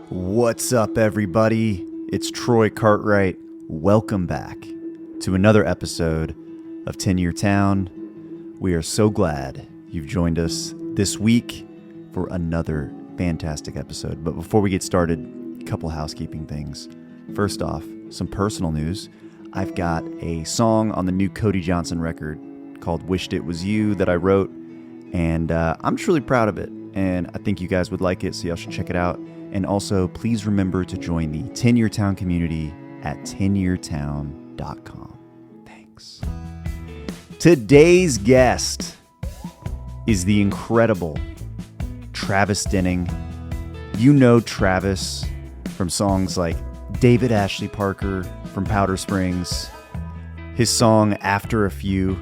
What's up, everybody? It's Troy Cartwright. Welcome back to another episode of 10-Year Town. We are so glad you've joined us this week for another fantastic episode. But before we get started, a couple housekeeping things. First off, some personal news. I've got a song on the new Cody Johnson record called Wished It Was You that I wrote, and I'm truly proud of it, and I think you guys would like it, so y'all should check it out. And also, please remember to join the 10-Year Town community at 10yeartown.com. Thanks. Today's guest is the incredible Travis Denning. You know Travis from songs like David Ashley Parker from Powder Springs, his song After a Few,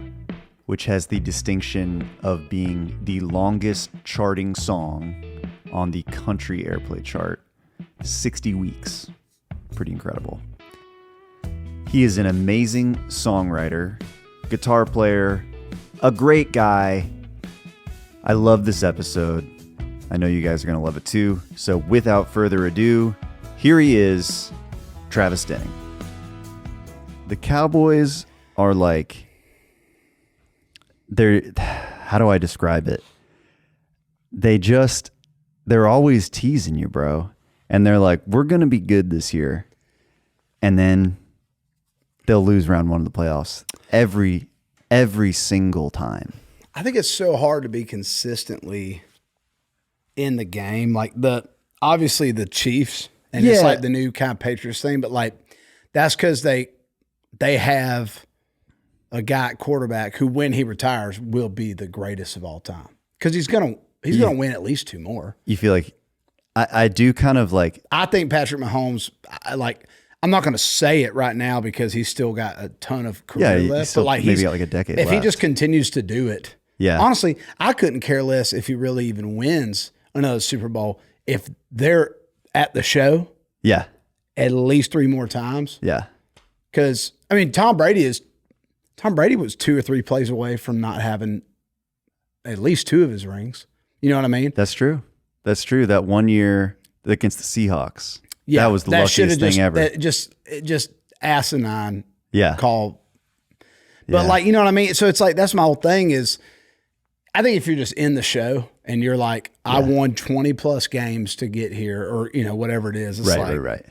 which has the distinction of being the longest charting song on the country airplay chart, 60 weeks. Pretty incredible. He is an amazing songwriter, guitar player, a great guy. I love this episode. I know you guys are going to love it too. So without further ado, here he is, Travis Denning. The Cowboys are like, how do I describe it? They're always teasing you, bro. And they're like, we're going to be good this year. And then they'll lose round one of the playoffs every single time. I think it's so hard to be consistently in the game. Like obviously the Chiefs, and it's like the new kind of Patriots thing, but like that's because they have a guy at quarterback who, when he retires, will be the greatest of all time. Because he's gonna win at least two more. You feel like I do kind of like. I think Patrick Mahomes. I'm not going to say it right now because he's still got a ton of career left. Still, but like maybe got like a decade. If left. he just continues to do it, honestly, I couldn't care less if he really even wins another Super Bowl. If they're at the show, at least three more times, Because I mean, Tom Brady was 2 or 3 plays away from not having at least 2 of his rings. You know what I mean? That's true. That one year against the Seahawks. That was the luckiest thing ever. Just asinine call. But like, you know what I mean? So it's like, that's my whole thing is, I think if you're just in the show and you're like, I won 20 plus games to get here, or, you know, whatever it is. It's right.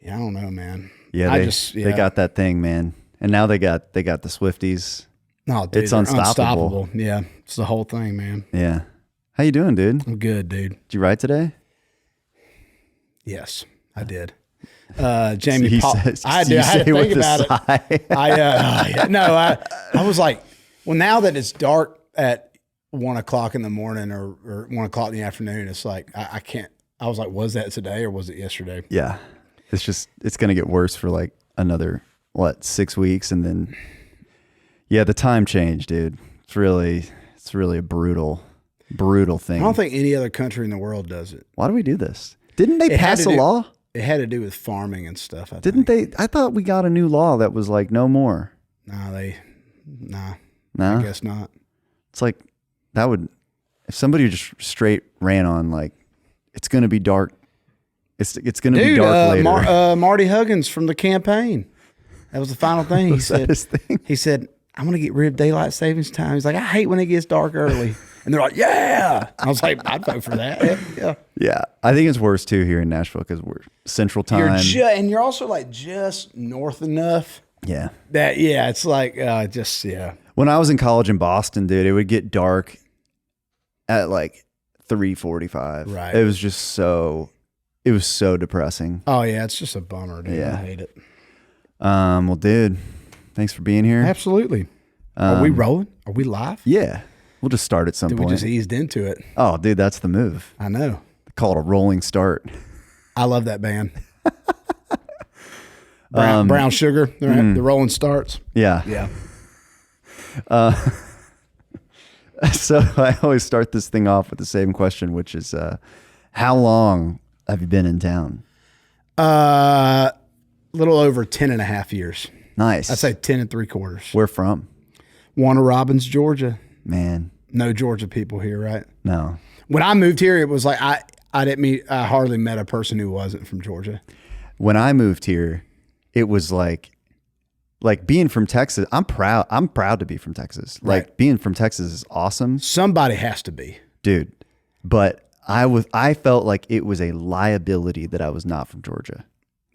Yeah, I don't know, man. Yeah, they got that thing, man. And now they got the Swifties. No, dude, it's unstoppable. Yeah, it's the whole thing, man. Yeah. How you doing, dude? I'm good, dude. Did you write today? Yes, I did. Jamie, I had to think about it. I was like, well, now that it's dark at 1 o'clock in the morning or 1 o'clock in the afternoon, it's like I can't. I was like, was that today or was it yesterday? Yeah, it's going to get worse for like another 6 weeks, and then the time change, dude. It's really a brutal thing. I don't think any other country in the world does it. Why do we do this? Didn't they pass a law? It had to do with farming and stuff. Didn't they? I thought we got a new law that was like no more. No, I guess not. It's like that would, if somebody just straight ran on like, it's going to be dark. It's going to be dark later. Marty Huggins from the campaign. That was the final thing. He said, his thing? He said, I'm going to get rid of daylight savings time. He's like, I hate when it gets dark early. And they're like, yeah. I was like, I'd vote for that. Yeah. Yeah. I think it's worse too here in Nashville because we're Central Time. And you're also like just north enough. Yeah. That, it's like, When I was in college in Boston, dude, it would get dark at like 3:45. Right. It was so depressing. Oh, yeah. It's just a bummer, dude. Yeah. I hate it. Well, dude, thanks for being here. Absolutely. Are we rolling? Are we live? Yeah. We'll just start at some point. We just eased into it. Oh, dude, that's the move. I know. They call it a rolling start. I love that band. Brown Sugar, the Rolling Starts. Yeah. Yeah. So I always start this thing off with the same question, which is, how long have you been in town? A little over 10 and a half years. Nice. I'd say 10 3/4. Where from? Warner Robbins, Georgia. Man. No Georgia people here, right? No. When I moved here, it was like I hardly met a person who wasn't from Georgia. When I moved here, it was like being from Texas. I'm proud to be from Texas. Right. Like being from Texas is awesome. Somebody has to be, dude. But I felt like it was a liability that I was not from Georgia.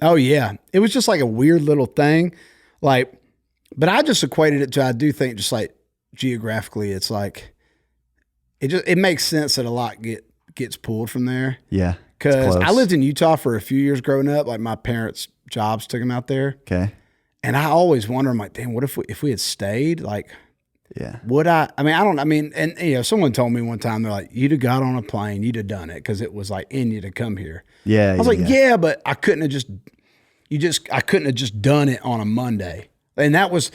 Oh yeah. It was just like a weird little thing. Like, but I just equated it to, I do think just like geographically, it's like, it makes sense that a lot gets pulled from there. Yeah. Cause I lived in Utah for a few years growing up. Like my parents' jobs took them out there. Okay. And I always wonder, I'm like, damn, what if we had stayed? Like, yeah. And someone told me one time, they're like, you'd have got on a plane, you'd have done it. Cause it was like in you to come here. Yeah. I was like, but I couldn't have just done it on a Monday. And that was,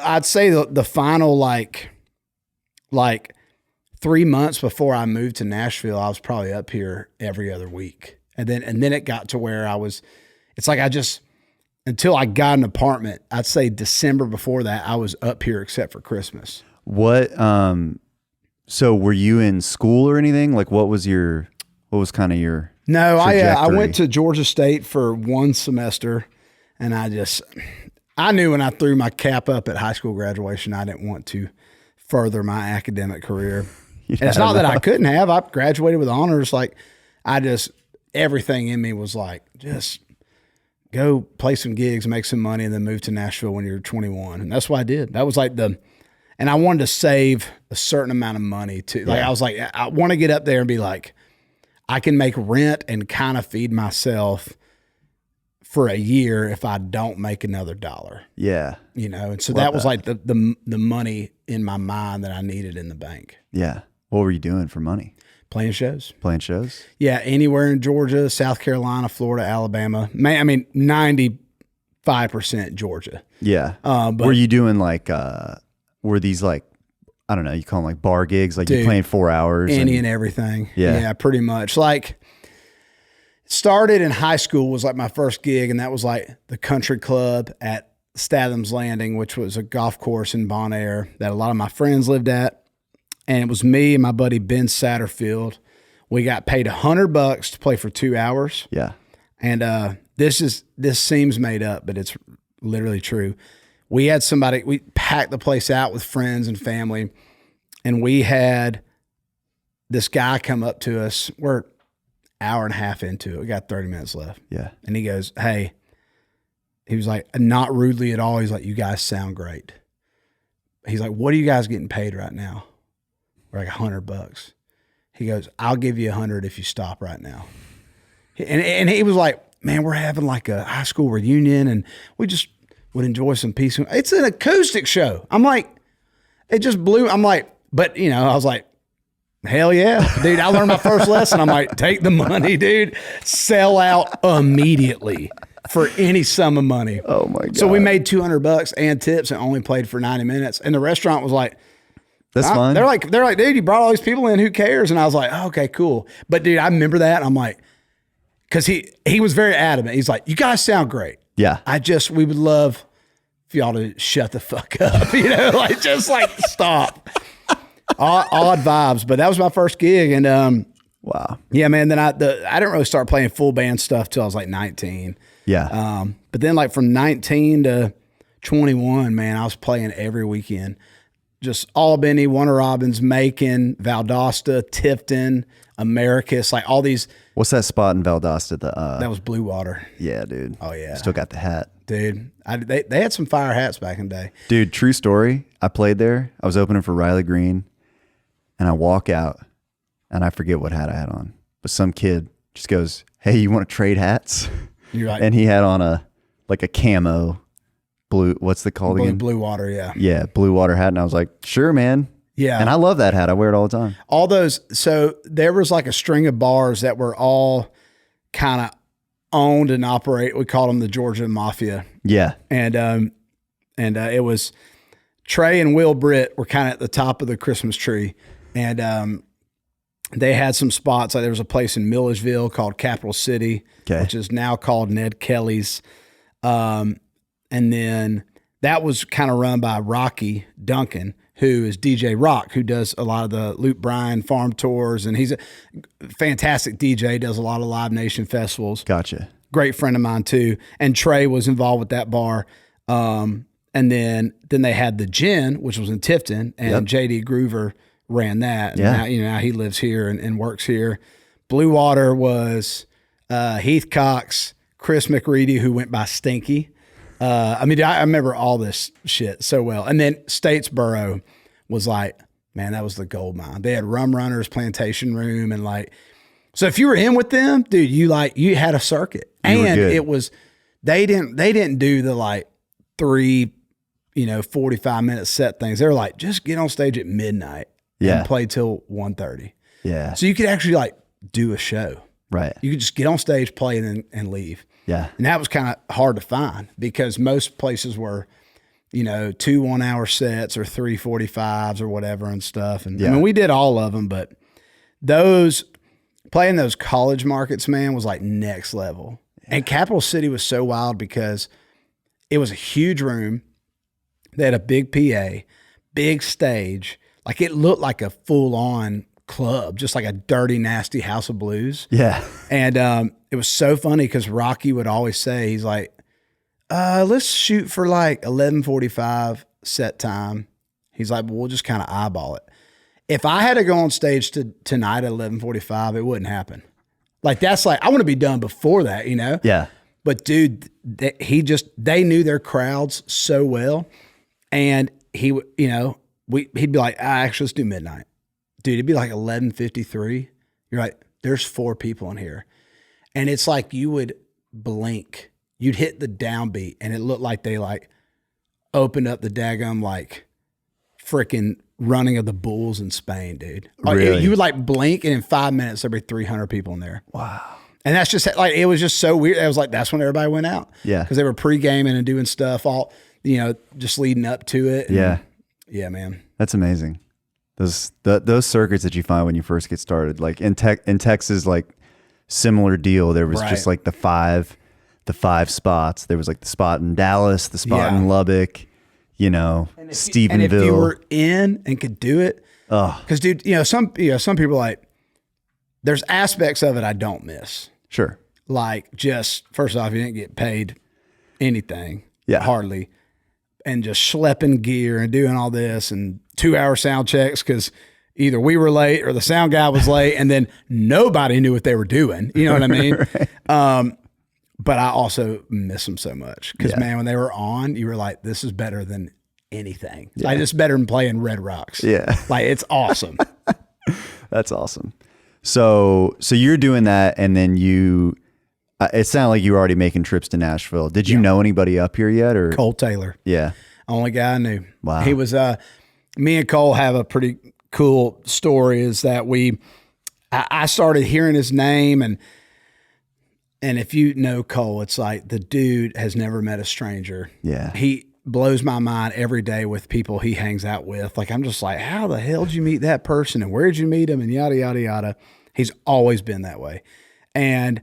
I'd say the final, like 3 months before I moved to Nashville, I was probably up here every other week. And then it got to where it's like until I got an apartment, I'd say December before that, I was up here except for Christmas. What, so were you in school or anything? Like what was kind of your No, I went to Georgia State for one semester, and I knew when I threw my cap up at high school graduation, I didn't want to further my academic career. And it's not that I couldn't have. I graduated with honors. Like everything in me was like, just go play some gigs, make some money, and then move to Nashville when you're 21. And that's what I did. That was like and I wanted to save a certain amount of money too. Like I was like, I want to get up there and be like, I can make rent and kind of feed myself for a year if I don't make another $1. Yeah. And so that was like the money in my mind that I needed in the bank. Yeah. What were you doing for money? Playing shows. Yeah. Anywhere in Georgia, South Carolina, Florida, Alabama. 95% Georgia. Yeah. But were you doing like, were these like, I don't know, you call them like bar gigs, like, dude, you playing 4 hours? Any and everything. Yeah, pretty much. Like, started in high school was like my first gig, and that was like the country club at Statham's Landing, which was a golf course in Bon Air that a lot of my friends lived at. And it was me and my buddy Ben Satterfield. We got paid $100 to play for 2 hours. Yeah. And this seems made up, but it's literally true. We packed the place out with friends and family, and we had this guy come up to us. We're an hour and a half into it. We got 30 minutes left. Yeah. And he goes, hey, he was like, not rudely at all. He's like, you guys sound great. He's like, what are you guys getting paid right now? We're like $100. He goes, I'll give you $100 if you stop right now. And he was like, man, we're having like a high school reunion, and we just would enjoy some peace. It's an acoustic show. I'm like, it just blew. I'm like, but I was like, hell yeah, dude. I learned my first lesson. I'm like, take the money, dude. Sell out immediately for any sum of money. Oh my God. So we made $200 and tips and only played for 90 minutes. And the restaurant was like, that's fine. They're like, dude, you brought all these people in. Who cares? And I was like, oh, okay, cool. But dude, I remember that. I'm like, cause he was very adamant. He's like, you guys sound great. Yeah. We would love for y'all to shut the fuck up, like just like stop. Odd vibes, but that was my first gig, and wow, yeah, man. Then I didn't really start playing full band stuff till I was like 19. Yeah, but then like from 19 to 21, man, I was playing every weekend. Just Albany, Warner Robbins, Macon, Valdosta, Tifton, Americus, like all these. What's that spot in Valdosta? That was Blue Water. Yeah, dude. Oh yeah, still got the hat, dude. They had some fire hats back in the day, dude. True story. I played there. I was opening for Riley Green, and I walk out, and I forget what hat I had on, but some kid just goes, "Hey, you want to trade hats?" You're like, and he had on a camo blue. What's it called again? Blue Water. Yeah. Yeah, Blue Water hat, and I was like, "Sure, man." Yeah. And I love that hat. I wear it all the time. All those. So there was like a string of bars that were all kind of owned and operate. We called them the Georgia Mafia. Yeah. And it was Trey and Will Britt were kind of at the top of the Christmas tree. And they had some spots. Like there was a place in Milledgeville called Capital City, which is now called Ned Kelly's. And then that was kind of run by Rocky Duncan, who is DJ Rock, who does a lot of the Luke Bryan farm tours. And he's a fantastic DJ, does a lot of Live Nation festivals. Gotcha. Great friend of mine too. And Trey was involved with that bar. And then they had the Gin, which was in Tifton, and JD Groover ran that. And now he lives here and works here. Blue Water was Heath Cox, Chris McReady, who went by Stinky. I remember all this shit so well. And then Statesboro was like, man, that was the gold mine. They had Rum Runners, Plantation Room, and like, so if you were in with them, dude, you had a circuit. And it was, they didn't do the like 3, 45-minute set things. They were like, just get on stage at midnight and play till 1:30. Yeah. So you could actually like do a show. Right. You could just get on stage, play, and leave. Yeah. And that was kind of hard to find because most places were, 2 1-hour sets or 3 45s or whatever and stuff. And I mean, we did all of them, but playing those college markets, man, was like next level. Yeah. And Capital City was so wild because it was a huge room. They had a big PA, big stage. Like it looked like a full-on club, just like a dirty, nasty House of Blues. Yeah. And it was so funny because Rocky would always say, he's like, let's shoot for like 11:45 set time. He's like, well, we'll just kind of eyeball it. If I had to go on stage tonight at 11:45, it wouldn't happen. Like, that's like, I want to be done before that, Yeah. But dude, they knew their crowds so well. And he would, he'd be like, actually, let's do midnight. Dude, it'd be like 11:53. You're like, there's 4 people in here. And it's like you would blink. You'd hit the downbeat, and it looked like they like opened up the daggum like freaking running of the bulls in Spain, dude. Like, really? You would like blink, and in 5 minutes, there'd be 300 people in there. Wow. And that's just like, it was just so weird. It was like, that's when everybody went out. Yeah. Because they were pre-gaming and doing stuff all, just leading up to it. Yeah. Yeah, man. That's amazing. Those circuits that you find when you first get started, like in Texas, like similar deal. There was just like the five spots. There was like the spot in Dallas, the spot in Lubbock, Stephenville. And if you were in and could do it, because dude, some people are like, there's aspects of it I don't miss. Sure. Like, just first off, you didn't get paid anything, hardly, and just schlepping gear and doing all this and 2-hour sound checks because either we were late or the sound guy was late, and then nobody knew what they were doing. You know what I mean? Right. But I also miss them so much because, man, when they were on, you were like, this is better than anything. Yeah. Like, it's better than playing Red Rocks. Yeah. Like, it's awesome. That's awesome. So you're doing that, and then it sounded like you were already making trips to Nashville. Did you know anybody up here yet? Or Cole Taylor. Yeah. Only guy I knew. Wow. He was, me and Cole have a pretty cool story, is that I started hearing his name, and if you know Cole, it's like the dude has never met a stranger. Yeah. He blows my mind every day with people he hangs out with. Like, I'm just like, how the hell did you meet that person, and where'd you meet him, and yada, yada, yada. He's always been that way. And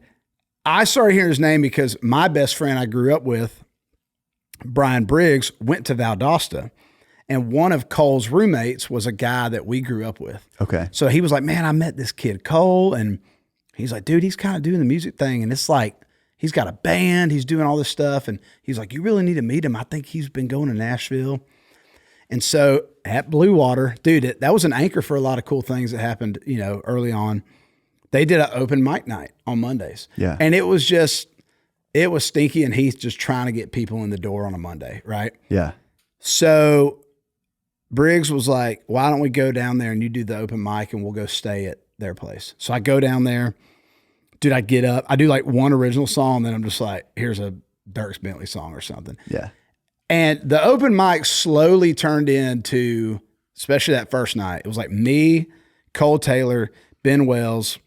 I started hearing his name because my best friend I grew up with, Brian Briggs, went to Valdosta, and one of Cole's roommates was a guy that we grew up with. Okay. So he was like, man, I met this kid Cole, and he's like, dude, he's kind of doing the music thing, and it's like, he's got a band, he's doing all this stuff, and he's like, you really need to meet him. I think he's been going to Nashville. And so at Blue Water, dude, that was an anchor for a lot of cool things that happened, early on. They did an open mic night on Mondays. Yeah. And it was Stinky and Heath just trying to get people in the door on a Monday, right? Yeah. So Briggs was like, why don't we go down there and you do the open mic and we'll go stay at their place. So I go down there. Dude, I get up. I do like one original song, and then I'm just like, here's a Dierks Bentley song or something. Yeah. And the open mic slowly turned into, especially that first night, it was like me, Cole Taylor, Ben Wells.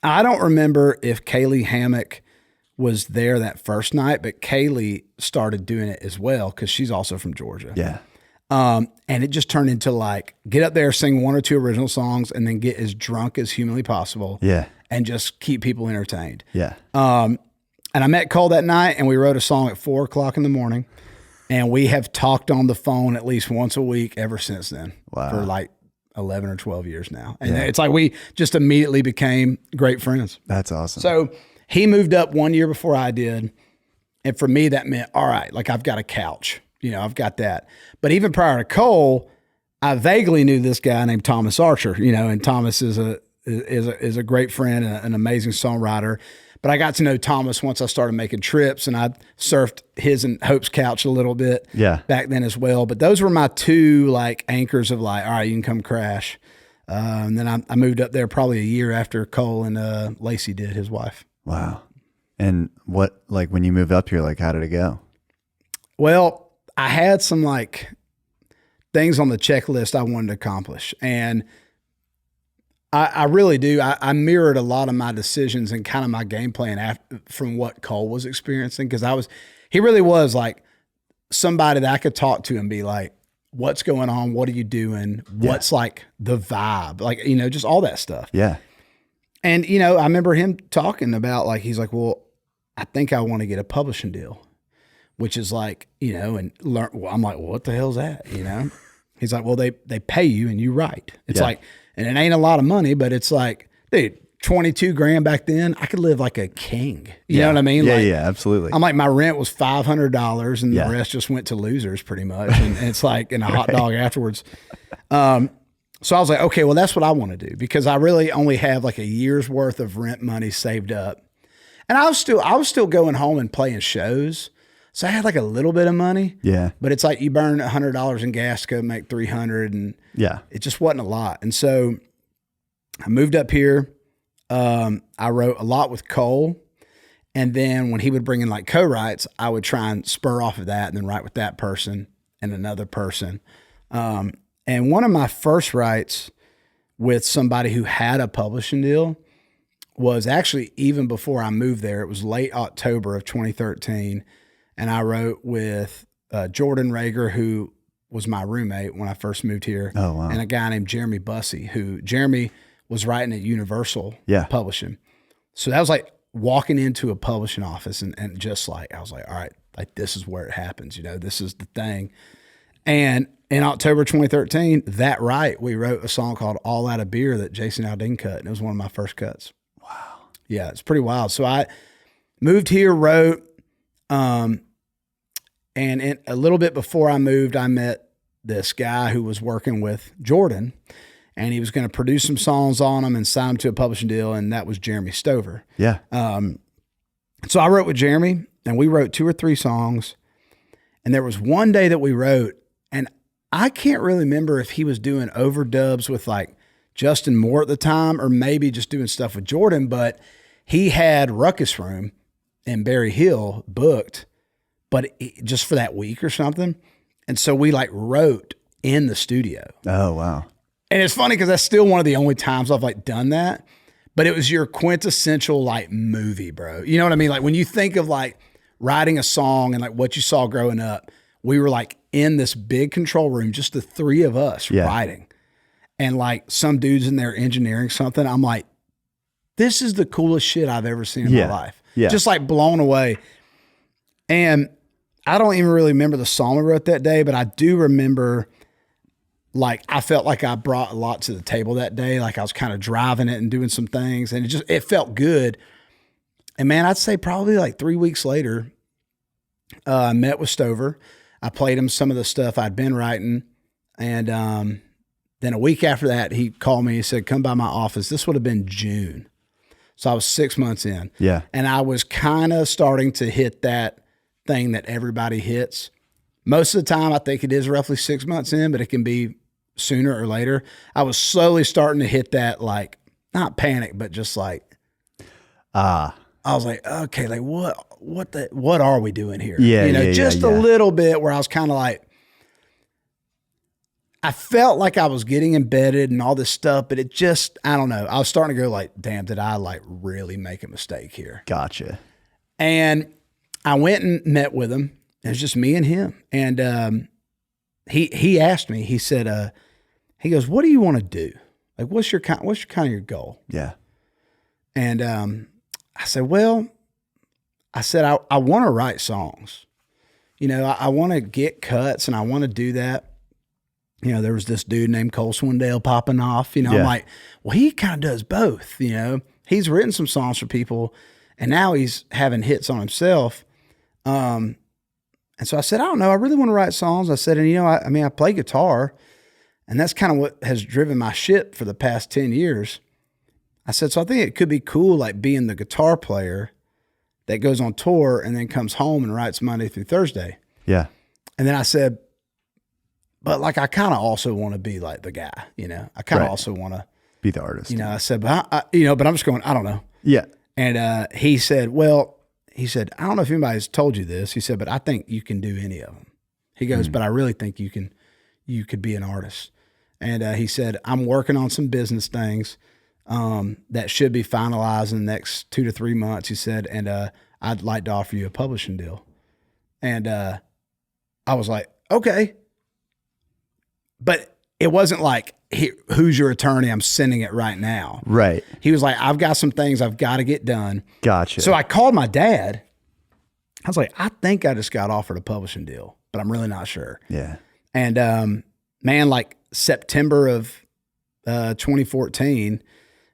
I don't remember if Kaylee Hammock was there that first night, but Kaylee started doing it as well because she's also from Georgia. Yeah. And it just turned into like, get up there, sing 1 or 2 original songs, and then get as drunk as humanly possible. Yeah. And just keep people entertained. Yeah. And I met Cole that night, and we wrote a song at 4:00 in the morning. And we have talked on the phone at least once a week ever since then. Wow. For like 11 or 12 years now. And it's like we just immediately became great friends. That's awesome. So he moved up 1 year before I did. And for me, that meant, all right, like I've got a couch. I've got that. But even prior to Cole, I vaguely knew this guy named Thomas Archer, and Thomas is a great friend and an amazing songwriter. But I got to know Thomas once I started making trips, and I surfed his and Hope's couch a little bit back then as well. But those were my two like anchors of like, all right, you can come crash. And then I moved up there probably a year after Cole and Lacey did, his wife. Wow. And what, like when you moved up here, like how did it go? Well, I had some like things on the checklist I wanted to accomplish. And I really do. I mirrored a lot of my decisions and kind of my game plan from what Cole was experiencing. Cause he really was like somebody that I could talk to and be like, what's going on? What are you doing? What's like the vibe? Like, just all that stuff. Yeah. And, I remember him talking about like, he's like, well, I think I want to get a publishing deal, which is like, and learn. Well, I'm like, well, what the hell's that? He's like, well, they pay you and you write. It's like, and it ain't a lot of money, but it's like, dude, 22 grand back then, I could live like a king. You know what I mean? Yeah, like, absolutely. I'm like, my rent was $500 and the rest just went to losers pretty much. And it's like, and a hot dog afterwards. So I was like, okay, well, that's what I want to do because I really only have like a year's worth of rent money saved up. And I was still going home and playing shows. So I had like a little bit of money. Yeah. But it's like you burn $100 in gas to go make $300 and it just wasn't a lot. And so I moved up here. I wrote a lot with Cole. And then when he would bring in like co-writes, I would try and spur off of that and then write with that person and another person. And one of my first writes with somebody who had a publishing deal was actually even before I moved there. It was late October of 2013. And I wrote with Jordan Rager, who was my roommate when I first moved here. Oh, wow. And a guy named Jeremy Bussey, who Jeremy was writing at Universal Publishing. So that was like walking into a publishing office and just like, I was like, all right, like this is where it happens. This is the thing. And in October 2013, we wrote a song called All Out of Beer that Jason Aldean cut. And it was one of my first cuts. Wow. Yeah, it's pretty wild. So I moved here, wrote, and a little bit before I moved, I met this guy who was working with Jordan, and he was going to produce some songs on them and sign them to a publishing deal, and that was Jeremy Stover. Yeah. So I wrote with Jeremy, and we wrote 2 or 3 songs, and there was one day that we wrote, and I can't really remember if he was doing overdubs with like Justin Moore at the time or maybe just doing stuff with Jordan, but he had Ruckus Room in Berry Hill booked, but just for that week or something. And so we like wrote in the studio. Oh, wow. And it's funny because that's still one of the only times I've like done that, but it was your quintessential like movie, bro. You know what I mean? Like when you think of like writing a song and like what you saw growing up, we were like in this big control room, just the 3 of us writing, and like some dudes in there engineering something. I'm like, this is the coolest shit I've ever seen in my life. Yeah. Just like blown away. And I don't even really remember the song I wrote that day, but I do remember like, I felt like I brought a lot to the table that day. Like I was kind of driving it and doing some things, and it felt good. And man, I'd say probably like 3 weeks later, I met with Stover. I played him some of the stuff I'd been writing. And then a week after that, he called me. He said, come by my office. This would have been June. So I was 6 months in. Yeah. And I was kind of starting to hit that thing that everybody hits. Most of the time, I think it is roughly 6 months in, but it can be sooner or later. I was slowly starting to hit that, like, not panic, but just like, I was like, okay, like what are we doing here? Yeah. Just a little bit where I was kind of like, I felt like I was getting embedded and all this stuff, but it just, I don't know. I was starting to go like, damn, did I like really make a mistake here? Gotcha. And I went and met with him. It was just me and him. And he asked me, he said, he goes, what do you want to do? Like, what's your kind of your goal? Yeah. And I said, well, I want to write songs. I want to get cuts and I want to do that. There was this dude named Cole Swindell popping off, I'm like, well, he kind of does both, he's written some songs for people and now he's having hits on himself. And so I said, I don't know, I really want to write songs. I said, and I play guitar and that's kind of what has driven my ship for the past 10 years. I said, so I think it could be cool, like being the guitar player that goes on tour and then comes home and writes Monday through Thursday. Yeah. And then I said, but like, I kind of also want to be like the guy, I kind of also want to be the artist. I said, but but I'm just going, I don't know. Yeah. And he said, I don't know if anybody's told you this. He said, but I think you can do any of them. He goes, but I really think you could be an artist. And he said, I'm working on some business things that should be finalized in the next 2 to 3 months. He said, and I'd like to offer you a publishing deal. And I was like, okay. But it wasn't like, who's your attorney? I'm sending it right now. Right. He was like, I've got some things I've got to get done. Gotcha. So I called my dad. I was like, I think I just got offered a publishing deal, but I'm really not sure. Yeah. And man, like September of 2014,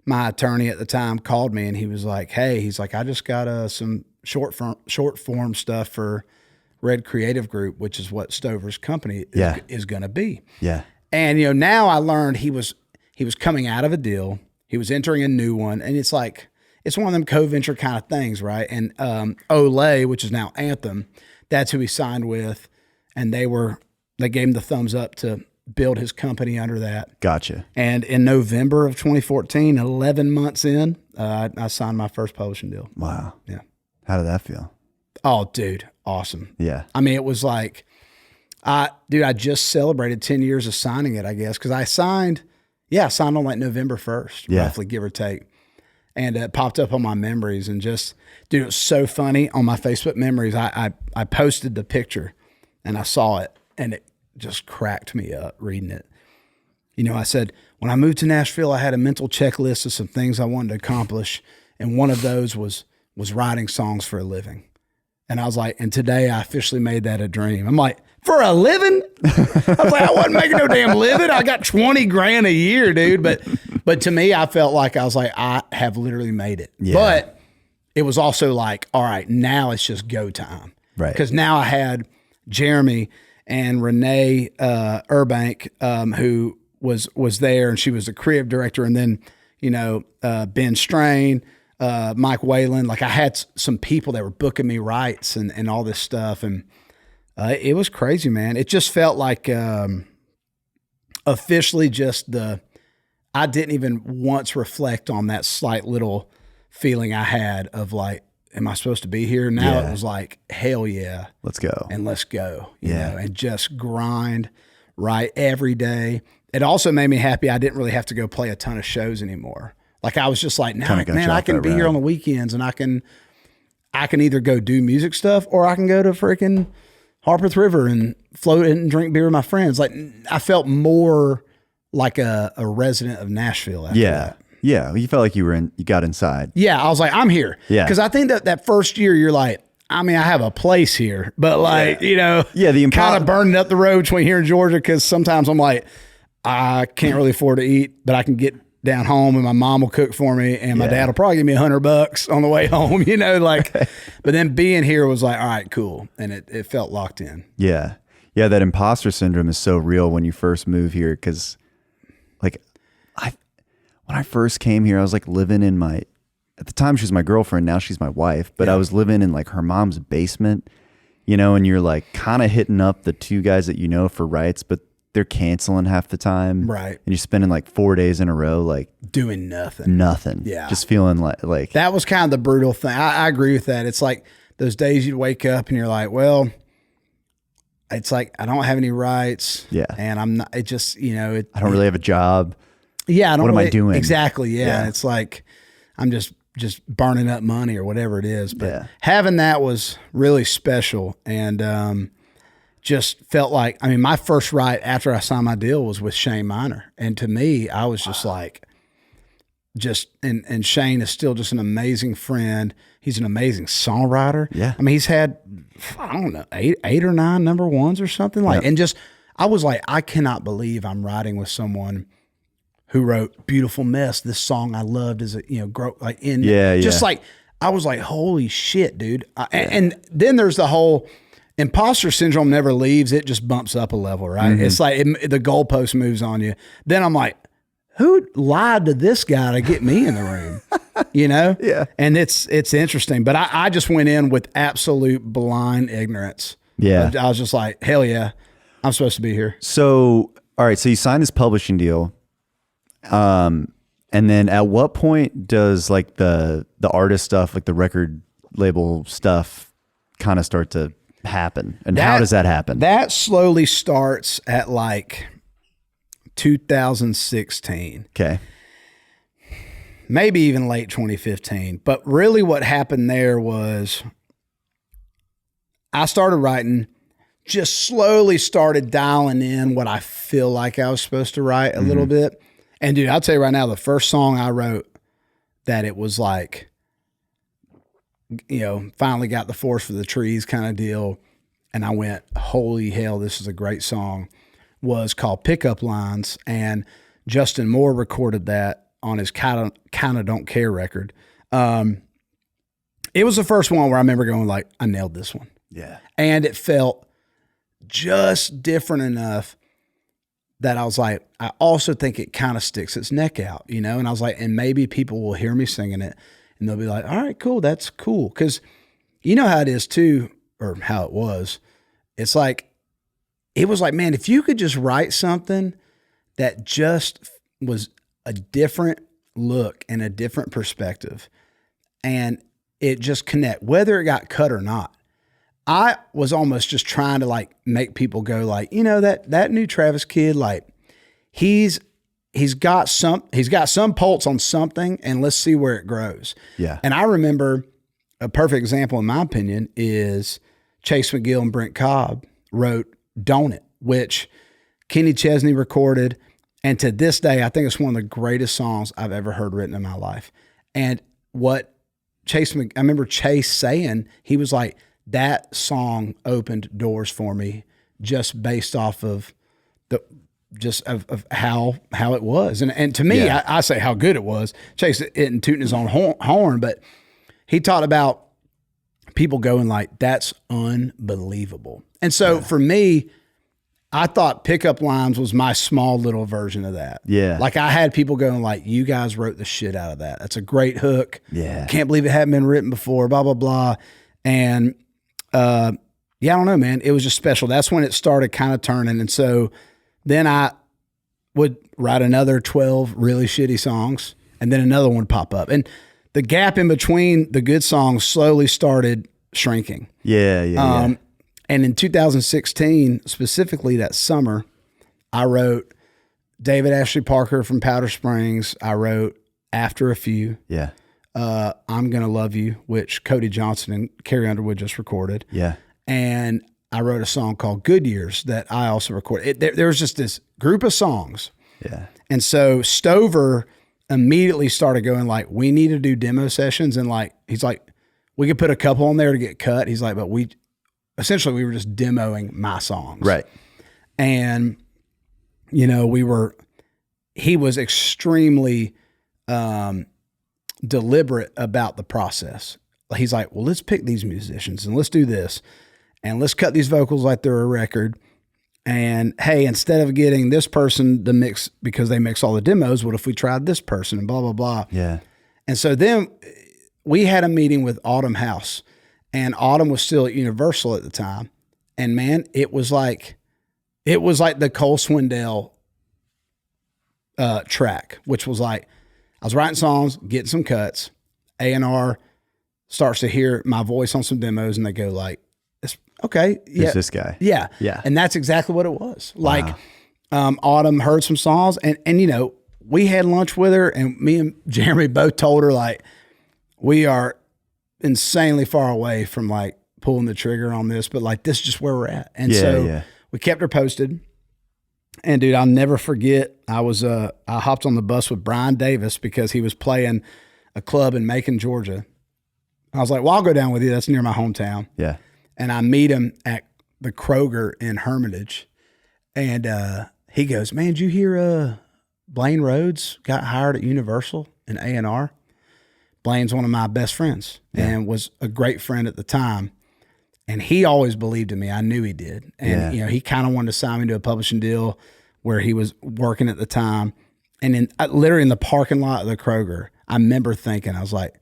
my attorney at the time called me and he was like, hey, he's like, I just got some short form stuff for Red Creative Group, which is what Stover's company is going to be. Yeah. And, now I learned he was coming out of a deal. He was entering a new one. And it's like, it's one of them co-venture kind of things, right? And Olay, which is now Anthem, that's who he signed with. And they gave him the thumbs up to build his company under that. Gotcha. And in November of 2014, 11 months in, I signed my first publishing deal. Wow. Yeah. How did that feel? Oh, dude. Awesome. Yeah. I mean, it was like, I just celebrated 10 years of signing it, I guess. Cause I signed on like November 1st, roughly, give or take. And it popped up on my memories and just, dude, it was so funny on my Facebook memories. I posted the picture and I saw it and it just cracked me up reading it. I said, when I moved to Nashville, I had a mental checklist of some things I wanted to accomplish. And one of those was writing songs for a living. And I was like, and today I officially made that a dream. I'm like, for a living? I was like, I wasn't making no damn living. I got 20 grand a year, dude. But to me, I felt like I was like, I have literally made it. Yeah. But it was also like, all right, now it's just go time. Right. Because now I had Jeremy and Renee Urbank, who was there, and she was the creative director. And then, Ben Strain, Mike Whalen. Like I had some people that were booking me rights and all this stuff. And it was crazy, man. It just felt like officially I didn't even once reflect on that slight little feeling I had of like, am I supposed to be here? Now it was like, hell yeah. Let's go. And let's go. You know, and just grind right every day. It also made me happy I didn't really have to go play a ton of shows anymore. Like I was just like, man, I can be here on the weekends and I can either go do music stuff or I can go to freaking Harpeth River and float and drink beer with my friends. Like I felt more like a resident of Nashville after that. Yeah. You felt like you got inside. Yeah. I was like, I'm here. Yeah. Cause I think that first year you're like, I mean, I have a place here, but like, the kind of burning up the road between here and Georgia. Cause sometimes I'm like, I can't really afford to eat, but I can get down home and my mom will cook for me and my dad will probably give me $100 on the way home, but then being here was like, all right, cool. And it felt locked in. Yeah. Yeah. That imposter syndrome is so real when you first move here. Cause like when I first came here, I was like living in at the time she was my girlfriend. Now she's my wife, but I was living in like her mom's basement, and you're like kind of hitting up the two guys that for rights, but they're canceling half the time. Right. And you're spending like 4 days in a row, like doing nothing. Yeah. Just feeling like that was kind of the brutal thing. I agree with that. It's like those days you'd wake up and you're like, well, it's like, I don't have any rights. Yeah. And I'm not, it just, I don't really have a job. Yeah. What am I doing? Exactly. Yeah. It's like, I'm just burning up money or whatever it is. But having that was really special. And, just felt like, my first write after I signed my deal was with Shane Minor. And to me, I was just like, and Shane is still just an amazing friend. He's an amazing songwriter. Yeah. I mean, he's had, I don't know, eight or nine number ones or something like, and just, I was like, I cannot believe I'm riding with someone who wrote Beautiful Mess. This song I loved as a, like, I was like, holy shit, dude. And then there's the whole imposter syndrome never leaves. It just bumps up a level, right? Mm-hmm. It's like the goalpost moves on you. Then I'm like, who lied to this guy to get me in the room? Yeah. And it's interesting, but I just went in with absolute blind ignorance. Yeah. I was just like, hell yeah, I'm supposed to be here. So, all right. So you signed this publishing deal. And then at what point does like the artist stuff, like the record label stuff kind of start to happen? And how does that happen? That slowly starts at like 2016. Okay. Maybe even late 2015. But really what happened there was I started writing, just slowly started dialing in what I feel like I was supposed to write a little bit. And dude, I'll tell you right now, the first song I wrote that it was like, finally got the forest for the trees kind of deal. And I went, holy hell, this is a great song, was called Pickup Lines. And Justin Moore recorded that on his Kinda Don't Care record. It was the first one where I remember going like, I nailed this one. Yeah. And it felt just different enough that I was like, I also think it kind of sticks its neck out, And I was like, and maybe people will hear me singing it and they'll be like, all right, cool. That's cool. Cause you know how it is too, or how it was. It's like, it was like, man, if you could just write something that just was a different look and a different perspective and it just connect, whether it got cut or not. I was almost just trying to like make people go like, that new Travis kid, like he's got some pulse on something and let's see where it grows. Yeah. And I remember a perfect example in my opinion is Chase McGill and Brent Cobb wrote Don't It, which Kenny Chesney recorded. And to this day, I think it's one of the greatest songs I've ever heard written in my life. And what I remember Chase saying, he was like, that song opened doors for me just based off of of how it was. And to me, I say how good it was. Chase isn't tooting his own horn, but he talked about people going like, that's unbelievable. And so for me, I thought Pickup Lines was my small little version of that. Yeah. Like I had people going like, you guys wrote the shit out of that. That's a great hook. Yeah. Can't believe it hadn't been written before, blah, blah, blah. And I don't know, man. It was just special. That's when it started kind of turning. And so then I would write another 12 really shitty songs and then another one pop up. And the gap in between the good songs slowly started shrinking. Yeah. And in 2016, specifically that summer, I wrote David Ashley Parker from Powder Springs. I wrote After a Few. Yeah. I'm Gonna Love You, which Cody Johnson and Carrie Underwood just recorded. Yeah. And I wrote a song called Good Years that I also recorded. There was just this group of songs. Yeah. And so Stover immediately started going like, we need to do demo sessions. And like, he's like, we could put a couple on there to get cut. He's like, but we were just demoing my songs. Right. And, he was extremely, deliberate about the process. He's like, well, let's pick these musicians and let's do this and let's cut these vocals like they're a record. And hey, instead of getting this person to mix because they mix all the demos, what if we tried this person and blah, blah, blah. Yeah. And so then we had a meeting with Autumn House and Autumn was still at Universal at the time. And man, it was like the Cole Swindell track, which was like, I was writing songs, getting some cuts. A&R starts to hear my voice on some demos and they go like, okay. Yeah. Who's this guy? Yeah. Yeah. And that's exactly what it was. Wow. Like, Autumn heard some songs and we had lunch with her and me and Jeremy both told her like, we are insanely far away from like pulling the trigger on this, but like, this is just where we're at. And we kept her posted And dude, I'll never forget. I hopped on the bus with Brian Davis because he was playing a club in Macon, Georgia. I was like, well, I'll go down with you. That's near my hometown. Yeah. And I meet him at the Kroger in Hermitage. And he goes, man, did you hear Blaine Rhodes got hired at Universal in A&R? Blaine's one of my best friends and was a great friend at the time. And he always believed in me. I knew he did. And, he kind of wanted to sign me to a publishing deal where he was working at the time. And literally in the parking lot of the Kroger, I remember thinking, I was like,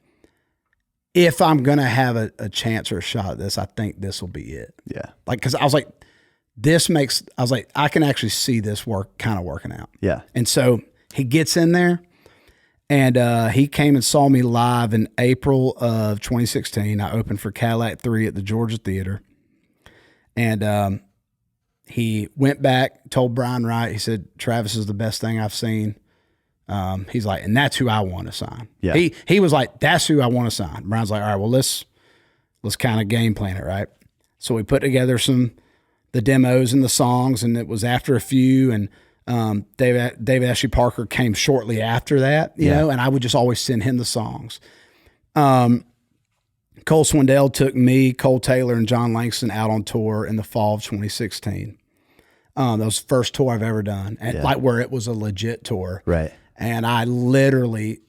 if I'm going to have a chance or a shot at this, I think this will be it. Yeah. Like, cause I was like, I can actually see this working out. Yeah. And so he gets in there and he came and saw me live in April of 2016. I opened for Cadillac 3 at the Georgia Theater. And he went back, told Brian Wright, he said, Travis is the best thing I've seen. He's like, and that's who I want to sign. Yeah. He was like, that's who I want to sign. Brian's like, all right, well, let's kind of game plan it, right? So we put together the demos and the songs, and it was after a few, and David Ashley Parker came shortly after that, you know, and I would just always send him the songs. Cole Swindell took me, Cole Taylor, and John Langston out on tour in the fall of 2016. That was the first tour I've ever done, and like where it was a legit tour. Right. And I literally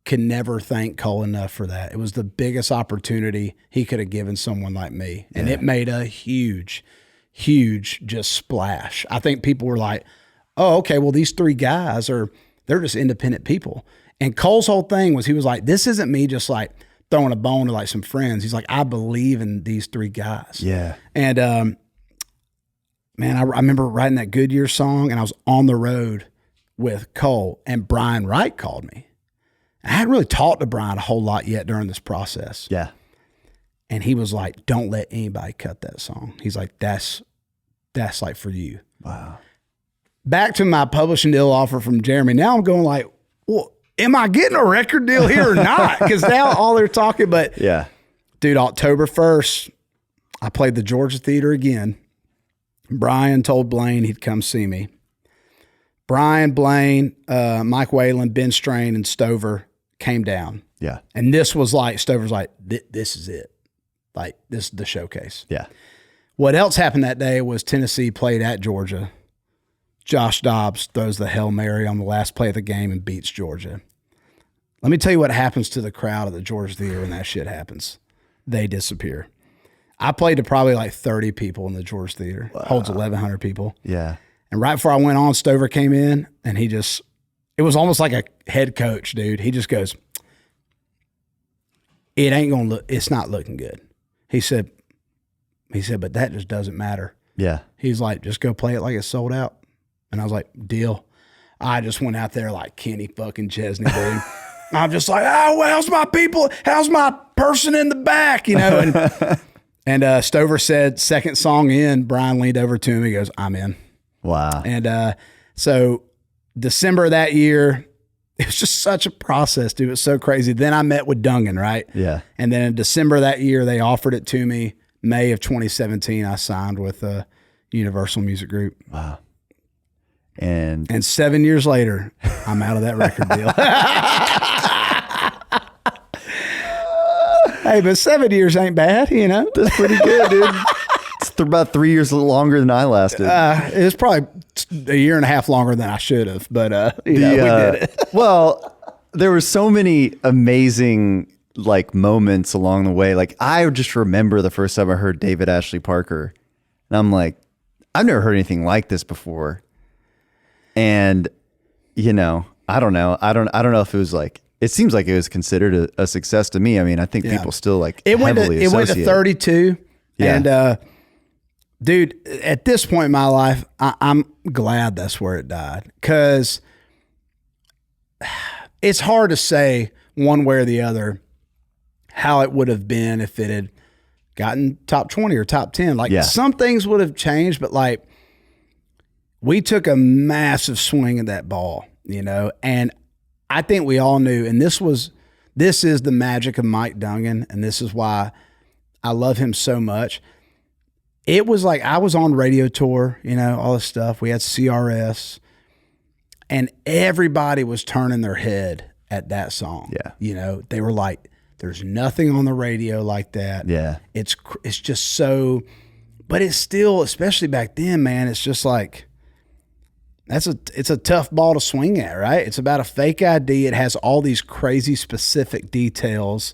could never thank Cole enough for that. It was the biggest opportunity he could have given someone like me. And it made a huge just splash. I think people were like, oh, okay, well, these three guys they're just independent people. And Cole's whole thing was, he was like, this isn't me just like throwing a bone to like some friends. He's like, I believe in these three guys. Yeah. And man, I remember writing that Goodyear song, and I was on the road with Cole, and Brian Wright called me. I hadn't really talked to Brian a whole lot yet during this process. Yeah. And he was like, don't let anybody cut that song. He's like, that's like for you. Wow. Back to my publishing deal offer from Jeremy. Now I'm going like, well, am I getting a record deal here or not? Because now all they're talking, but dude, October 1st, I played the Georgia Theater again. Brian told Blaine he'd come see me. Brian, Blaine, Mike Whalen, Ben Strain, and Stover came down. Yeah. And this was like, Stover's like, this is it. Like, this is the showcase. Yeah. What else happened that day was Tennessee played at Georgia. Josh Dobbs throws the Hail Mary on the last play of the game and beats Georgia. Let me tell you what happens to the crowd at the Georgia Theater when that shit happens. They disappear. I played to probably like 30 people in the Georgia Theater. Wow. Holds 1,100 people. Yeah. And right before I went on, Stover came in, and it was almost like a head coach, dude. He just goes, it's not looking good. He said, but that just doesn't matter. Yeah. He's like, just go play it like it's sold out. And I was like, deal. I just went out there like Kenny fucking Chesney, dude. I'm just like, oh, well, how's my people? How's my person in the back? You know? And Stover said, second song in, Brian leaned over to him. He goes, I'm in. Wow. And so December of that year, it was just such a process, dude. It was so crazy. Then I met with Dungan, right? Yeah. And then in December of that year, they offered it to me. May of 2017, I signed with Universal Music Group. Wow. And 7 years later, I'm out of that record deal. Hey, but 7 years ain't bad, you know? That's pretty good, dude. It's about 3 years longer than I lasted. It was probably a year and a half longer than I should have, but we did it. Well, there were so many amazing like moments along the way. Like I just remember the first time I heard David Ashley Parker, and I'm like, I've never heard anything like this before. And you know, I don't know if it was like, it seems like it was considered a success to me. I mean, I think people still like it went to 32. Yeah. And dude, at this point in my life, I'm glad that's where it died, because it's hard to say one way or the other how it would have been if it had gotten top 20 or top 10. Like some things would have changed, but like we took a massive swing at that ball, you know, and I think we all knew, and this is the magic of Mike Dungan, and this is why I love him so much. it was like I was on radio tour, you know, all this stuff. We had CRS, and everybody was turning their head at that song. Yeah. You know, they were like, there's nothing on the radio like that. Yeah. It's just so, but it's still, especially back then, man, it's just like, it's a tough ball to swing at, right? It's about a fake ID. It has all these crazy specific details.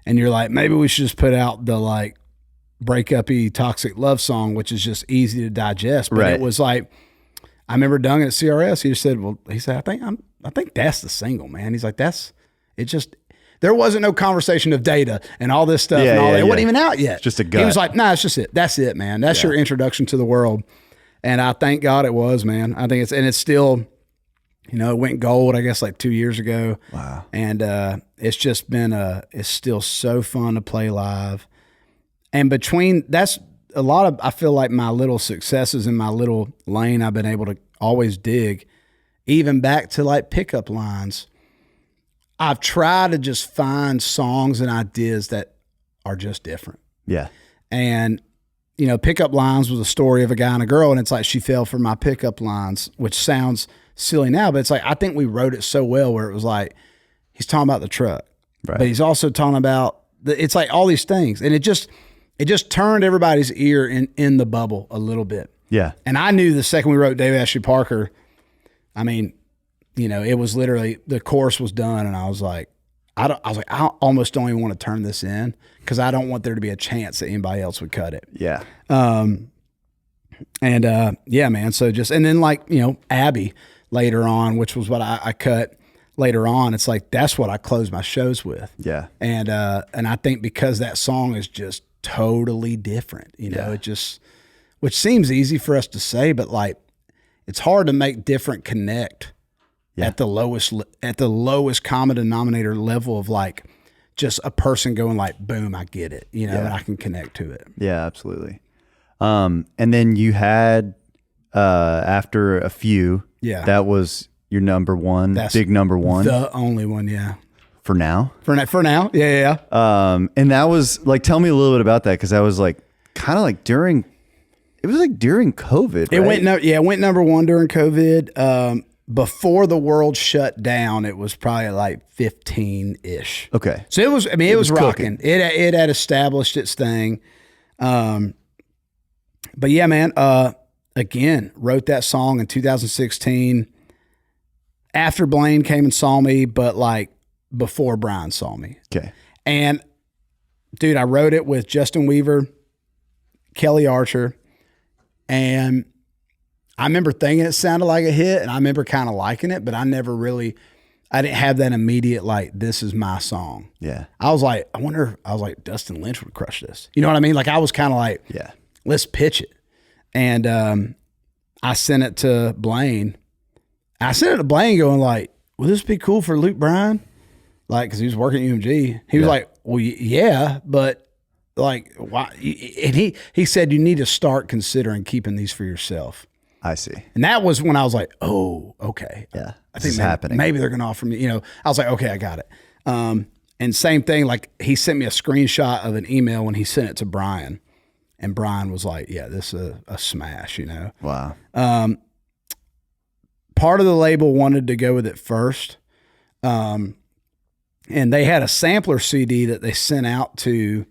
And you're like, maybe we should just put out the like breakup-y toxic love song, which is just easy to digest. But It was like, I remember Duncan at CRS, he just said, I think that's the single, man. He's like, there wasn't no conversation of data and all this stuff and all that. It wasn't even out yet. It's just a gut. He was like, it's just it. That's it, man. That's your introduction to the world. And I thank God it was, man. I think it's still, you know, it went gold, I guess, like 2 years ago. Wow. And it's just been, it's still so fun to play live. And that's a lot of, I feel like my little successes in my little lane I've been able to always dig, even back to like pickup lines. I've tried to just find songs and ideas that are just different. Yeah. And, you know, pickup lines was a story of a guy and a girl, and it's like she fell for my pickup lines, which sounds silly now, but it's like I think we wrote it so well where it was like he's talking about the truck, right, but he's also talking about it's like all these things, and it just turned everybody's ear in the bubble a little bit. Yeah. And I knew the second we wrote David Ashley Parker, I mean, you know, it was literally the chorus was done, and I was like, I almost don't even want to turn this in because I don't want there to be a chance that anybody else would cut it. Yeah. Yeah, man. So and then like, you know, Abby later on, which was what I cut later on. It's like, that's what I close my shows with. Yeah. And I think because that song is just totally different, you know, which seems easy for us to say, but like, it's hard to make different connect at the lowest common denominator level of like just a person going like, boom, I get it, you know, and I can connect to it. Yeah, absolutely. And then you had, after a few, that was your number one, big number one. The only one. Yeah. For now. For now. Yeah. And that was like, tell me a little bit about that. Cause that was like, kind of like during COVID, right? It went number one during COVID. Before the world shut down, it was probably like 15-ish. Okay. So it was rocking. It had established its thing. But yeah, man, again, wrote that song in 2016 after Blaine came and saw me, but like before Brian saw me. Okay. And dude, I wrote it with Justin Weaver, Kelly Archer, and I remember thinking it sounded like a hit, and I remember kind of liking it, but I didn't have that immediate, like, this is my song. Yeah. I was like, Dustin Lynch would crush this. You know what I mean? Like, I was kind of like, let's pitch it. And I sent it to Blaine. Going like, will this be cool for Luke Bryan? Like, because he was working at UMG. He was like, well, yeah, but like, why? And he said, you need to start considering keeping these for yourself. I see. And that was when I was like, oh, okay. Yeah. I think maybe they're going to offer me, you know, I was like, okay, I got it. And same thing, like he sent me a screenshot of an email when he sent it to Brian, and Brian was like, yeah, this is a smash, you know? Wow. Part of the label wanted to go with it first. And they had a sampler CD that they sent out to,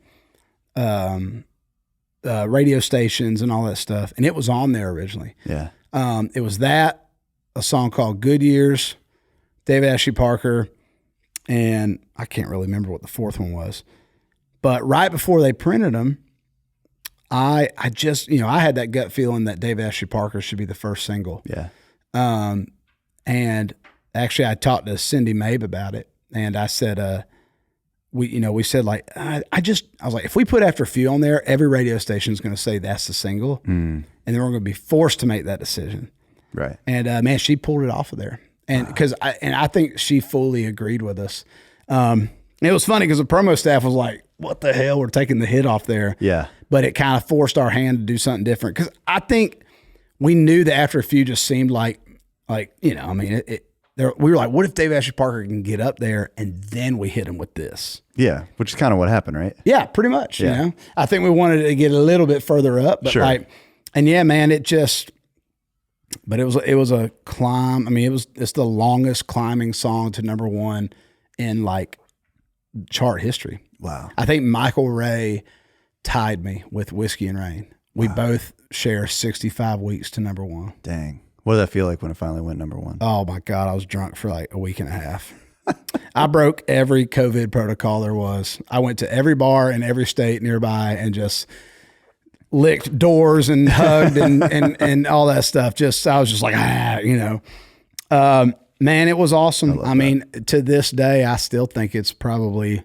radio stations and all that stuff. And it was on there originally. Yeah. It was a song called Good Years, David Ashley Parker, and I can't really remember what the fourth one was. But right before they printed them, I just, you know, I had that gut feeling that David Ashley Parker should be the first single. Yeah. And actually I talked to Cindy Mabe about it, and I said, we said like, I was like, if we put After a Few on there, every radio station is going to say that's the single. And then we're going to be forced to make that decision. Right. And man, she pulled it off of there. And because I think she fully agreed with us. It was funny because the promo staff was like, what the hell? We're taking the hit off there. Yeah. But it kind of forced our hand to do something different. Because I think we knew that After a Few just seemed like, you know, I mean, we were like, what if Dave Ashley Parker can get up there and then we hit him with this? Yeah, which is kind of what happened, right? Yeah, pretty much. You know, I think we wanted to get a little bit further up, but and yeah, man, but it was a climb. I mean, it's the longest climbing song to number one in like chart history. Wow. I think Michael Ray tied me with Whiskey and Rain. We both share 65 weeks to number one. Dang. What did that feel like when it finally went number one? Oh my God. I was drunk for like a week and a half. I broke every COVID protocol there was. I went to every bar in every state nearby and just licked doors and hugged and all that stuff. I was just like, man, it was awesome. I mean, to this day, I still think it's probably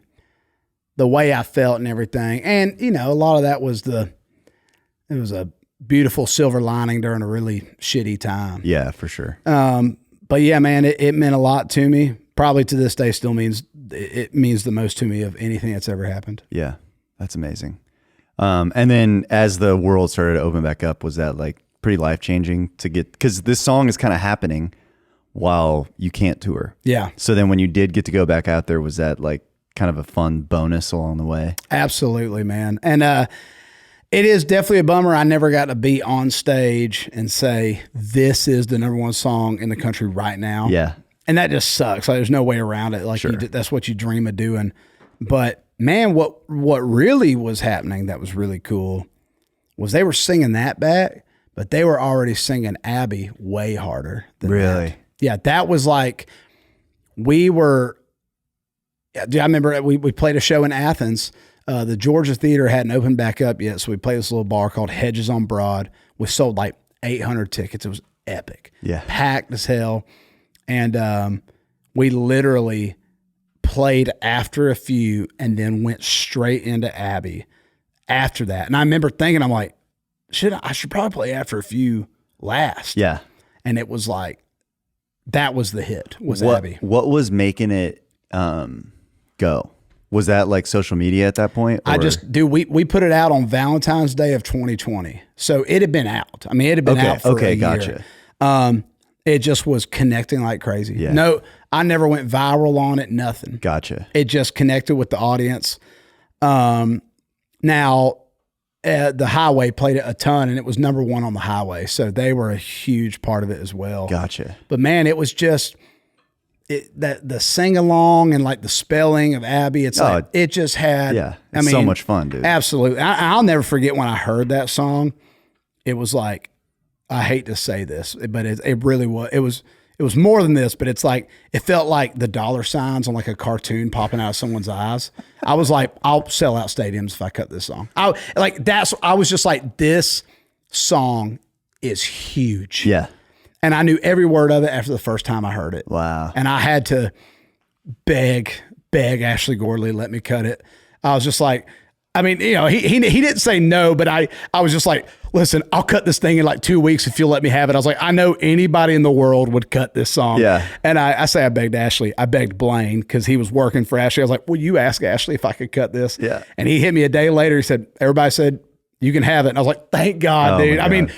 the way I felt and everything. And, you know, a lot of that was it was a beautiful silver lining during a really shitty time. Yeah, for sure. But yeah, man, it meant a lot to me. Probably to this day still means the most to me of anything that's ever happened. Yeah, that's amazing. And then as the world started to open back up, was that like pretty life-changing to get, because this song is kind of happening while you can't tour. Yeah. So then when you did get to go back out there, was that like kind of a fun bonus along the way? Absolutely, man. And it is definitely a bummer I never got to be on stage and say, this is the number one song in the country right now. Yeah. And that just sucks. Like, there's no way around it. Like, that's what you dream of doing. But man, what really was happening that was really cool was they were singing that back, but they were already singing Abby way harder than really? That. Yeah, that was like, I remember we played a show in Athens. The Georgia Theater hadn't opened back up yet, so we played this little bar called Hedges on Broad. We sold like 800 tickets. It was epic. Yeah. Packed as hell. And we literally played after a few and then went straight into Abby after that. And I remember thinking, I'm like, I should probably play after a few last. Yeah. And it was like, that was the hit, Abby. What was making it go? Was that like social media at that point? Or? We put it out on Valentine's Day of 2020. So it had been out. I mean, it had been out for a year. Gotcha. It just was connecting like crazy. Yeah. No, I never went viral on it, nothing. Gotcha. It just connected with the audience. Now, the Highway played it a ton, and it was number one on the Highway. So they were a huge part of it as well. Gotcha. But man, it was just the sing along and like the spelling of Abby. It's like it just had. Yeah, it's so much fun, dude. Absolutely. I'll never forget when I heard that song. It was like, I hate to say this, but it really was. It was more than this, but it's like, it felt like the dollar signs on like a cartoon popping out of someone's eyes. I was like, I'll sell out stadiums if I cut this song. I was just like, this song is huge. Yeah. And I knew every word of it after the first time I heard it. Wow. And I had to beg Ashley Gordley to let me cut it. I was just like, I mean, you know, he didn't say no, but I was just like, listen, I'll cut this thing in like 2 weeks if you'll let me have it. I was like, I know anybody in the world would cut this song. Yeah. And I begged Ashley. I begged Blaine because he was working for Ashley. I was like, will you ask Ashley if I could cut this? Yeah. And he hit me a day later. He said, everybody said you can have it. And I was like, thank God, dude. I mean,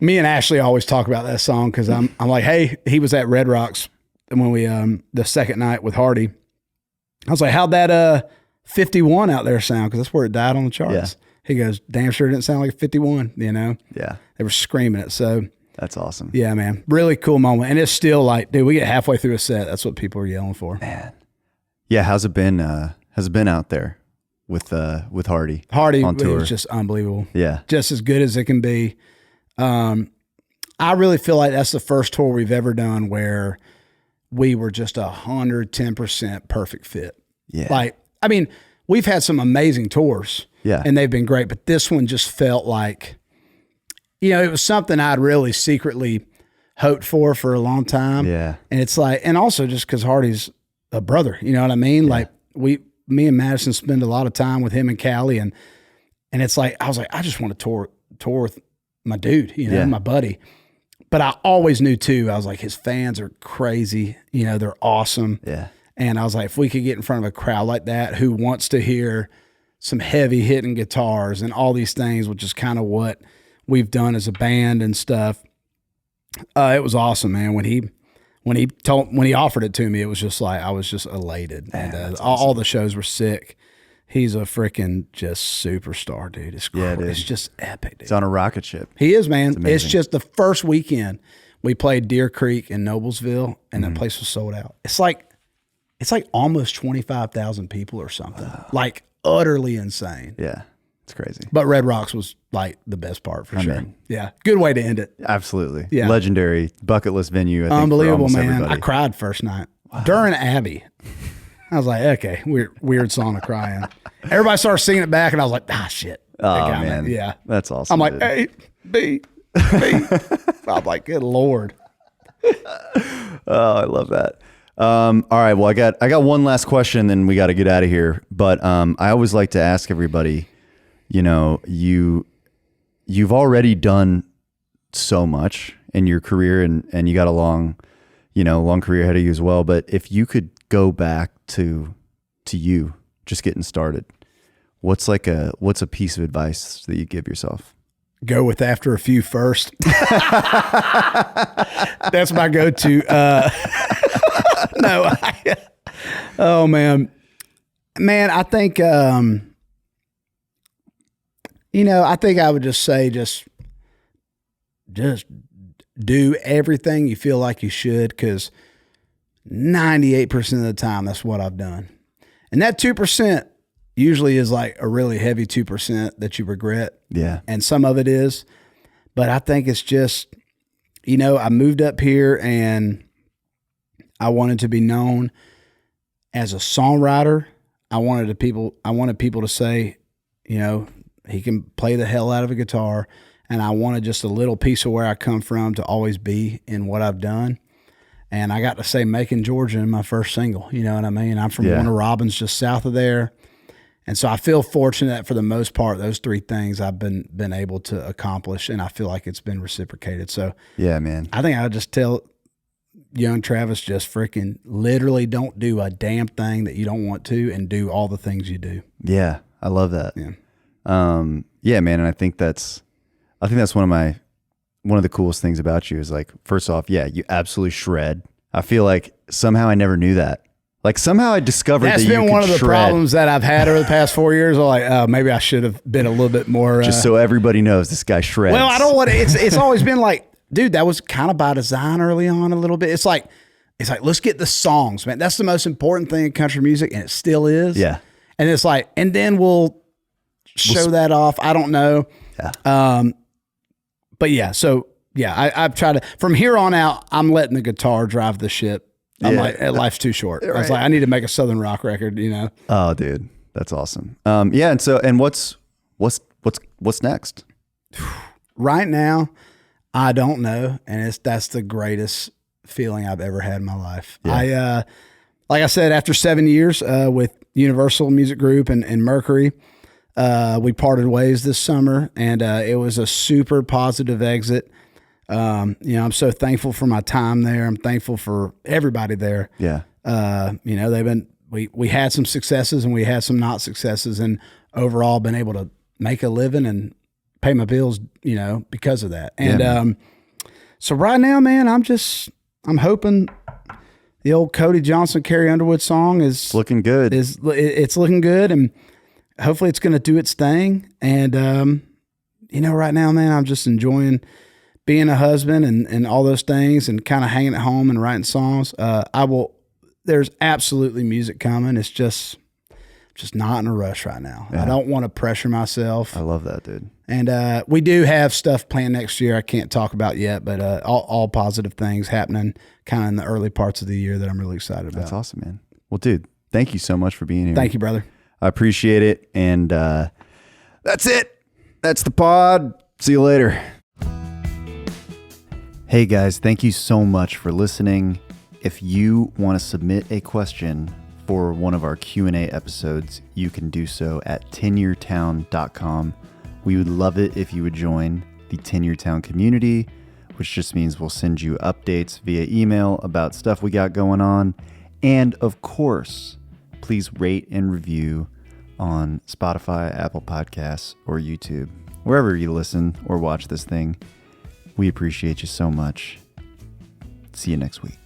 me and Ashley always talk about that song because I'm like, hey, he was at Red Rocks when we the second night with Hardy. I was like, how'd that 51 out there sound? Because that's where it died on the charts. Yeah. He goes, damn sure it didn't sound like 51, you know? Yeah. They were screaming it. So that's awesome. Yeah, man. Really cool moment. And it's still like, dude, we get halfway through a set. That's what people are yelling for. Man. Yeah. How's it been out there with Hardy? Hardy on tour? was just unbelievable. Yeah. Just as good as it can be. I really feel like that's the first tour we've ever done where we were just 110% perfect fit. Yeah. Like, I mean, we've had some amazing tours. Yeah. And they've been great, but this one just felt like, you know, it was something I'd really secretly hoped for a long time. Yeah. And it's like, and also just because Hardy's a brother, you know what I mean? Yeah. Like me and Madison spend a lot of time with him and Callie, and it's like, I was like, I just want to tour with my dude, you know, my buddy. But I always knew too, I was like, his fans are crazy, you know, they're awesome. Yeah. And I was like, if we could get in front of a crowd like that who wants to hear some heavy hitting guitars and all these things, which is kind of what we've done as a band and stuff. It was awesome, man. When when he offered it to me, it was just like I was just elated. Man, and all the shows were sick. He's a freaking just superstar, dude. It's just epic, dude. It's on a rocket ship. He is, man. It's just the first weekend we played Deer Creek in Noblesville, and that place was sold out. It's like almost 25,000 people or something. Like utterly insane. Yeah, it's crazy. But Red Rocks was like the best part for sure. Yeah, good way to end it. Absolutely. Yeah, legendary bucket list venue. I think, unbelievable, man. Everybody. I cried first night during Abbey. I was like, okay, weird song to cry in. Everybody started singing it back, and I was like, shit. Oh, man. Yeah. That's awesome. I'm like, A, B, B. I'm like, good Lord. Oh, I love that. All right. Well, I got one last question, then we got to get out of here. But I always like to ask everybody, you've already done so much in your career, and you got a long career ahead of you as well. But if you could go back to you just getting started, what's a piece of advice that you give yourself? Go with after a few first. That's my go-to. No. Oh man, I think, I think I would just say, just do everything you feel like you should. 'Cause 98% of the time, that's what I've done. And that 2% usually is like a really heavy 2% that you regret. Yeah. And some of it is, but I think it's just, I moved up here and I wanted to be known as a songwriter. I wanted people to say, he can play the hell out of a guitar. And I wanted just a little piece of where I come from to always be in what I've done. And I got to say Macon, Georgia in my first single. You know what I mean? I'm from Warner Robbins, just south of there. And so I feel fortunate that for the most part, those three things I've been able to accomplish, and I feel like it's been reciprocated. So yeah, man. I think I would just tell young Travis, just freaking literally don't do a damn thing that you don't want to, and do all the things you do. Yeah, I love that. Yeah. Yeah, man. And I think that's one of the coolest things about you is, like, first off, yeah, you absolutely shred. I feel like somehow I never knew that. Like, somehow I discovered that you could shred. That's been one of the problems that I've had over the past 4 years. I'm like, maybe I should have been a little bit more. Just so everybody knows, this guy shreds. Well, I don't want to. It's always been like, dude, that was kind of by design early on a little bit. It's like, let's get the songs, man. That's the most important thing in country music, and it still is. Yeah. And it's like, and then we'll show that off. I don't know. Yeah. But yeah, so yeah, I've tried to, from here on out, I'm letting the guitar drive the ship. I'm like, life's too short. Right. I was like, I need to make a Southern rock record, Oh, dude, that's awesome. Yeah. And what's next? Right now, I don't know. And that's the greatest feeling I've ever had in my life. Yeah. Like I said, after 7 years, with Universal Music Group and Mercury, we parted ways this summer, and it was a super positive exit. I'm so thankful for my time there. I'm thankful for everybody there. Yeah. We had some successes and we had some not successes, and overall been able to make a living and pay my bills, because of that. And, so right now, man, I'm hoping the old Cody Johnson, Carrie Underwood song is looking good. It's looking good, and hopefully it's going to do its thing. And, right now, man, I'm just enjoying being a husband and all those things, and kind of hanging at home and writing songs. There's absolutely music coming. It's just not in a rush right now. Yeah. I don't want to pressure myself. I love that, dude. And we do have stuff planned next year I can't talk about yet, but all positive things happening kind of in the early parts of the year that I'm really excited about. That's awesome, man. Well, dude, thank you so much for being here. Thank you, brother. I appreciate it. And that's it. That's the pod. See you later. Hey guys, thank you so much for listening. If you want to submit a question for one of our Q&A episodes, you can do so at tenuretowne.com. We would love it if you would join the Tenure Town community, which just means we'll send you updates via email about stuff we got going on. And of course, please rate and review on Spotify, Apple Podcasts, or YouTube. Wherever you listen or watch this thing, we appreciate you so much. See you next week.